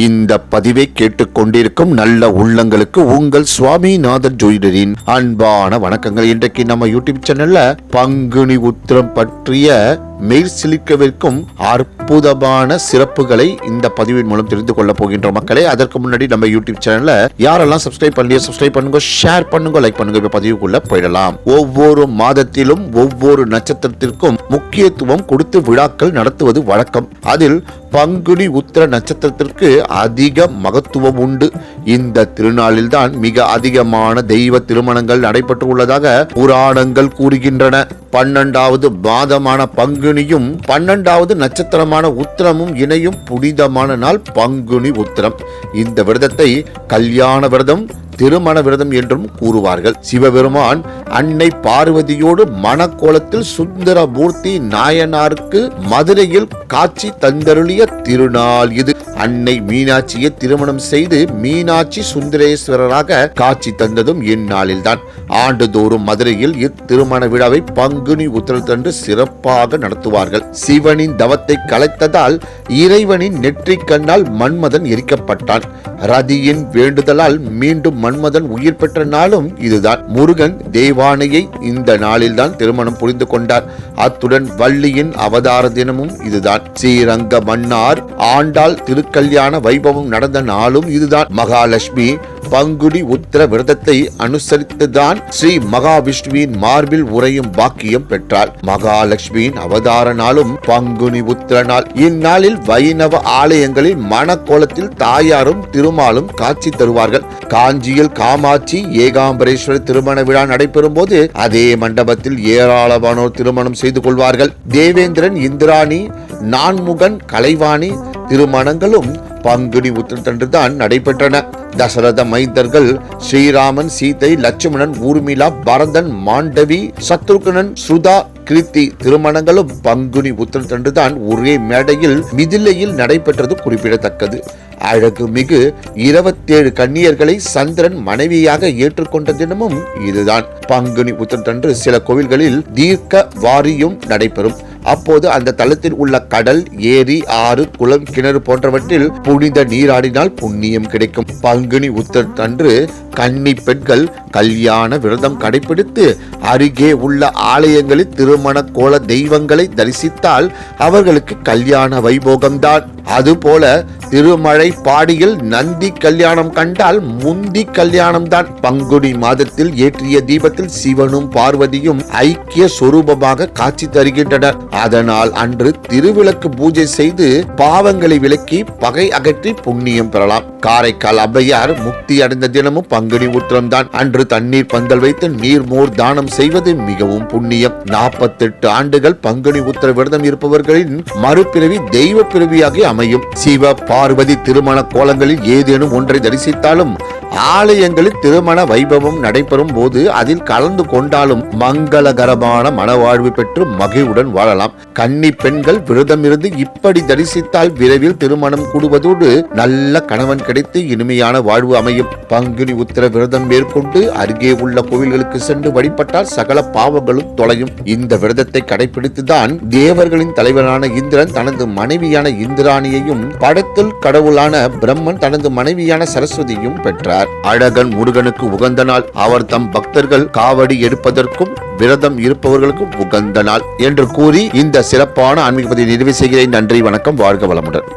இந்த பதிவை கேட்டுக்கொண்டிருக்கும் நல்ல உள்ளங்களுக்கு உங்கள் சுவாமிநாதன் ஜோதிடரின் அன்பான வணக்கங்கள். இன்றைக்கு நம்ம யூடியூப் சேனல்ல பங்குனி உத்திரம் பற்றிய மெய்சிலிக்கவிருக்கும் அற்புதமான சிறப்புகளை இந்த பதிவின் மூலம் தெரிந்து கொள்ள போகின்ற மக்களே. அதற்கு முன்னாடி நம்ம யூடியூப் சேனல்ல யாரெல்லாம் சப்ஸ்கிரைப் பண்ணலையோ சப்ஸ்கிரைப் பண்ணுங்க, ஷேர் பண்ணுங்க, லைக் பண்ணுங்க. இப்ப பதிவுக்குள்ள போயிடலாம். ஒவ்வொரு மாதத்திலும் ஒவ்வொரு நட்சத்திரத்திற்கும் முக்கியத்துவம் கொடுத்து விழாக்கள் நடத்துவது வழக்கம். அதில் பங்குனி உத்திர நட்சத்திரத்திற்கு அதிக மகத்துவம் உண்டு. இந்த திருநாளில் தான் மிக அதிகமான தெய்வ திருமணங்கள் நடைபெற்று உள்ளதாக புராணங்கள் கூறுகின்றன. 12வது மாதமான பங்குனியும் 12வது நட்சத்திரமான உத்திரமும் இணையும் புனிதமான நாள் பங்குனி உத்திரம். இந்த விரதத்தை கல்யாண விரதம், திருமண விரதம் என்றும் கூறுவார்கள். சிவபெருமான் அன்னை பார்வதியோடு மணக்கோலத்தில் சுந்தரமூர்த்தி நாயனாருக்கு மதுரையில் காட்சி தந்தருளிய திருநாள் இது. அன்னை மீனாட்சியை திருமணம் செய்து மீனாட்சி சுந்தரேஸ்வரராக காட்சி தந்ததும் இந்நாளில்தான். ஆண்டுதோறும் மதுரையில் இத்திருமண விழாவை பங்குனி உத்திரத்தன்று சிறப்பாக நடத்துவார்கள். சிவனின் தவத்தை கலைத்ததால் இறைவனின் நெற்றிக் கண்ணால் மன்மதன் எரிக்கப்பட்டான். ரதியின் வேண்டுதலால் மீண்டும் மன்மதன் உயிர் பெற்ற நாளும் இதுதான். முருகன் தேவானையை இந்த நாளில்தான் திருமணம் புரிந்து கொண்டார். அத்துடன் வள்ளியின் அவதார தினமும் இதுதான். ஸ்ரீரங்க மன்னார் ஆண்டாள் திருக்கல்யாண வைபவம் நடந்த நாளும் இதுதான். மகாலட்சுமி பங்குனி உத்திர விரதத்தை அனுசரித்துதான் ஸ்ரீ மகாவிஷ்ணுவின் மார்பில் உறையும் பாக்கியம் பெற்றார். மகாலட்சுமியின் அவதார நாளும் பங்குனி உத்திர நாள். இந்நாளில் வைணவ ஆலயங்களில் மணக்கோலத்தில் தாயாரும் திருமாலும் காட்சி தருவார்கள். காஞ்சியில் காமாட்சி ஏகாம்பரேஸ்வரர் திருமண விழா நடைபெறும் போது அதே மண்டபத்தில் ஏராளமானோர் திருமணம் செய்து கொள்வார்கள். தேவேந்திரன், இந்திராணி, நான்முகன், கலைவாணி திருமணங்களும் பங்குனி உத்திரத்தன்றுதான் நடைபெற்றன. தசரத மைந்தர்கள் ஸ்ரீராமன், சீதை, லட்சுமணன், ஊர்மிளா, பரதன், மாண்டவி, சத்ருகனன், சுதா, கிருத்தி திருமணங்களும் பங்குனி உத்திரத்தன்றுதான் ஒரே மேடையில் மிதிலையில் நடைபெற்றது குறிப்பிடத்தக்கது. அழகு மிகு 27 கன்னியர்களை சந்திரன் மனைவியாக ஏற்றுக்கொண்ட தினமும் இதுதான். பங்குனி உத்திரத்தன்று சில கோவில்களில் தீர்க்க வாரியும் நடைபெறும். அப்போது அந்த தளத்தில் உள்ள கடல், ஏரி, ஆறு, குளம், கிணறு போன்றவற்றில் புனித நீராடினால் புண்ணியம் கிடைக்கும். பங்குனி உத்திரத்தன்று கன்னி பெண்கள் கல்யாண விரதம் கடைபிடித்து அருகே உள்ள ஆலயங்களில் திருமண கோல தெய்வங்களை தரிசித்தால் அவர்களுக்கு கல்யாண வைபோகம்தான். அதுபோல திருமழை பாடியில் நந்தி கல்யாணம் கண்டால் முந்தி கல்யாணம் தான். பங்குனி மாதத்தில் ஏற்றிய தீபத்தில் சிவனும் பார்வதியும் ஐக்கிய சொரூபமாக காட்சி தருகின்றனர். அதனால் அன்று திருவிளக்கு பூஜை செய்து பாவங்களை விலக்கி பகை அகற்றி புண்ணியம் பெறலாம். காரைக்கால் அவ்வையார் முக்தி அடைந்த தினமும் பங்குனி உத்திரம் தான். அன்று தண்ணீர் பந்தல் வைத்து நீர்மோர் தானம் செய்வது மிகவும் புண்ணியம். 48 ஆண்டுகள் பங்குனி உத்திர விரதம் இருப்பவர்களின் மறுபிறவி தெய்வ பிறவியாக அமையும். சிவ பார்வதி திருமண கோலங்களில் ஏதேனும் ஒன்றை தரிசித்தாலும் ஆலயங்களில் திருமண வைபவம் நடைபெறும் போது அதில் கலந்து கொண்டாலும் மங்களகரமான மனவாழ்வு பெற்று மகிழ்வுடன் வாழலாம். கன்னி பெண்கள் விரதம் இருந்து இப்படி தரிசித்தால் விரைவில் திருமணம் கூடுவதோடு நல்ல கணவன் கிடைத்து இனிமையான வாழ்வு அமையும். பங்குனி உத்திர விரதம் மேற்கொண்டு அருகே உள்ள கோவில்களுக்கு சென்று வழிபட்டால் சகல பாவங்களும் தொலையும். இந்த விரதத்தை கடைபிடித்துதான் தேவர்களின் தலைவரான இந்திரன் தனது மனைவியான இந்திராணியையும் படத்தில் கடவுளான பிரம்மன் தனது மனைவியான சரஸ்வதியும் பெற்றார். அழகன் முருகனுக்கு உகந்த நாள். அவர் தம் பக்தர்கள் காவடி எடுப்பதற்கும் விரதம் இருப்பவர்களுக்கும் உகந்த நாள் என்று கூறி இந்த சிறப்பான ஆன்மீக பதிவை நிறைவு செய்கிறேன். நன்றி, வணக்கம், வாழ்க வளமுடன்.